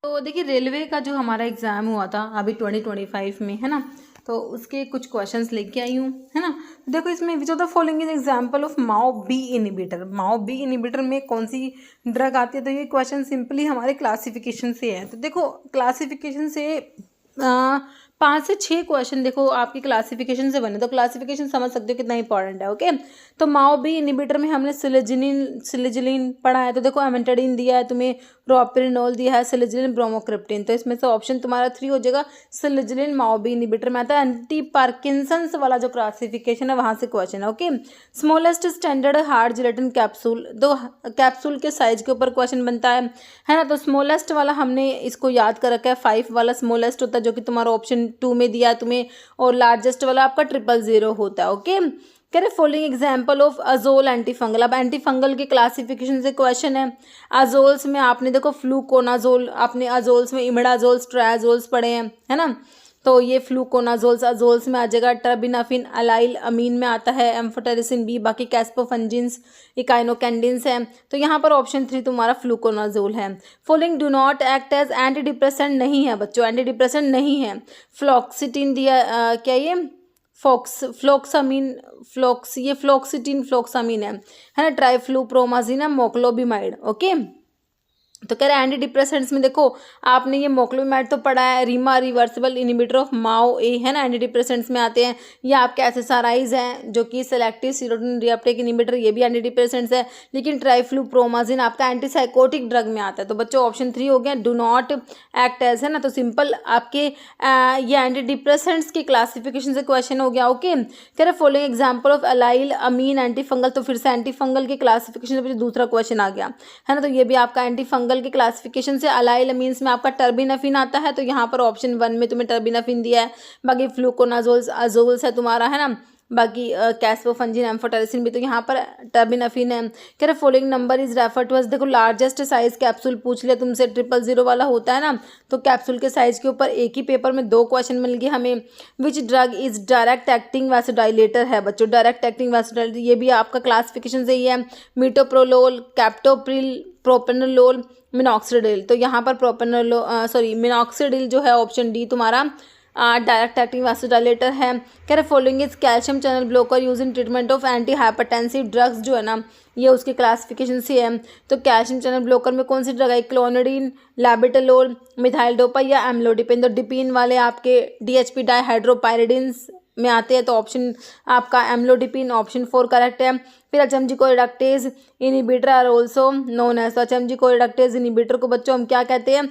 तो देखिए रेलवे का जो हमारा एग्ज़ाम हुआ था अभी 2025 में, है ना, तो उसके कुछ क्वेश्चंस लेके आई हूँ, है ना। देखो इसमें which of the following is example of MAO B inhibitor. MAO B inhibitor में कौन सी ड्रग आती है? तो ये क्वेश्चन सिंपली हमारे क्लासिफिकेशन से है। तो देखो क्लासिफिकेशन से 5 से 6 क्वेश्चन देखो आपकी क्लासिफिकेशन से बने, तो क्लासिफिकेशन समझ सकते हो कितना इंपॉर्टेंट है। ओके, तो माओ बी इनिबिटर में हमने सिलिजिलिन पढ़ा है, तो देखो एमेंटाडिन दिया है तुम्हें, रोपिरिनोल दिया है, सिलिजिलिन ब्रोमोक्रिप्टिन। तो इसमें से ऑप्शन तुम्हारा 3 हो जाएगा, सिलिजिलिन माओ बी इनिबिटर में आता है। एंटी पार्किंसंस वाला जो क्लासिफिकेशन है वहाँ से क्वेश्चन है। Okay, smallest standard hard gelatin capsule, दो कैप्सूल के साइज के ऊपर क्वेश्चन बनता है ना। तो स्मॉलेस्ट वाला हमने इसको याद कर रखा है, 5 वाला स्मॉलेस्ट होता है जो कि तुम्हारा ऑप्शन 2 में दिया है तुम्हें, और लार्जेस्ट वाला आपका 000 होता है। ओके, कह रहे फॉलोइंग एग्जाम्पल ऑफ अजोल एंटीफंगल। अब एंटीफंगल के क्लासिफिकेशन से क्वेश्चन है। अजोल्स में आपने देखो फ्लूकोनाजोल, आपने अजोल्स में इमिडाजोल्स, ट्रायाजोल्स पढ़े हैं, है ना। तो ये फ्लूकोनाजोल्स अजोल्स में आ जाएगा। टर्बिनाफिन अलाइल अमीन में आता है, एम्फोटेरिसिन बी, बाकी कैस्पोफंजिन्स इकाइनोकैंडिन्स हैं। तो यहाँ पर ऑप्शन 3 तुम्हारा फ्लूकोनाजोल है। Following do not act as antidepressant नहीं है बच्चों, एंटी डिप्रेसेंट नहीं है। फ्लॉक्सिटिन दिया, क्या ये फ्लोक्सामीन, ये फ्लोक्सिटिन फ्लोक्सामीन है ना। ट्राइफ्लूप्रोमाजीन है, मोक्लोबिमाइड। ओके, तो कह रहे हैं एंटी डिप्रेसेंट्स में देखो आपने ये मोक्लोबिमाइड तो पढ़ा है, रीमा रिवर्सिबल इनिबिटर ऑफ माओ ए, है ना, एंटी डिप्रेसेंट्स में आते हैं। ये आपके एसएसआरआईज हैं जो कि सेलेक्टिव सीरोटोनिन रीअपटेक इनिबिटर, ये भी एंटी डिप्रेसेंट्स है। लेकिन ट्राइफ्लूप्रोमाजिन आपका एंटीसाइकोटिक ड्रग में आता है। तो बच्चों ऑप्शन 3 हो गया, डू नॉट एक्ट एज, है ना। तो सिंपल आपके ये एंटी डिप्रेसेंट्स की क्लासिफिकेशन से क्वेश्चन हो गया। ओके, कह रहे following example of allylamine antifungal. तो फिर से एंटीफंगल के क्लासिफिकेशन से दूसरा क्वेश्चन आ गया, है ना। तो ये भी आपका एंटीफंगल के क्लासिफिकेशन से अलाइल अमीन्स में आपका टर्बिनाफिन आता है। तो यहाँ पर ऑप्शन 1 में तुम्हें टर्बिनाफिन दिया है। बाकी फ्लूकोनाजोल्स अजोल्स है तुम्हारा, है ना। बाकी कैस्पोफंजिन एम्फोटेरिसिन भी, तो यहाँ पर टर्बिनाफिन है। कह रहे following number is refer to us. देखो लार्जेस्ट साइज कैप्सूल पूछ लिया तुमसे, 000 वाला होता है ना। तो कैप्सूल के साइज के ऊपर एक ही पेपर में 2 क्वेश्चन मिल गए हमें। Which drug is direct acting vasodilator है बच्चों, डायरेक्ट एक्टिंग वैसोडाइलेटर, ये भी आपका क्लासिफिकेशन से ही है। मीटोप्रोलोल, कैप्टोप्रिल, प्रोपेनोलोल, मिनॉक्सिडिल। तो यहाँ पर मिनॉक्सिडिल जो है ऑप्शन डी तुम्हारा डायरेक्ट एक्टिंग वैसोडाइलेटर है। कह रहे following is calcium channel blocker use in treatment of anti hypertensive drugs, जो है ना ये उसके क्लासिफिकेशन से है। तो कैल्शियम चैनल ब्लॉकर में कौन सी ड्रग है? क्लोनिडीन, लैबिटलोल, मिथाइल डोपा या एम्लोडिपिन। तो डिपिन वाले आपके डीएचपी डाइहाइड्रोपायरिडिन्स में आते हैं। तो ऑप्शन आपका एम्लोडिपिन ऑप्शन 4 करेक्ट है। फिर HMG CoA reductase inhibitor are also known as. तो अचमजिकोरिडक्टेज इनिबिटर को बच्चों हम क्या कहते हैं?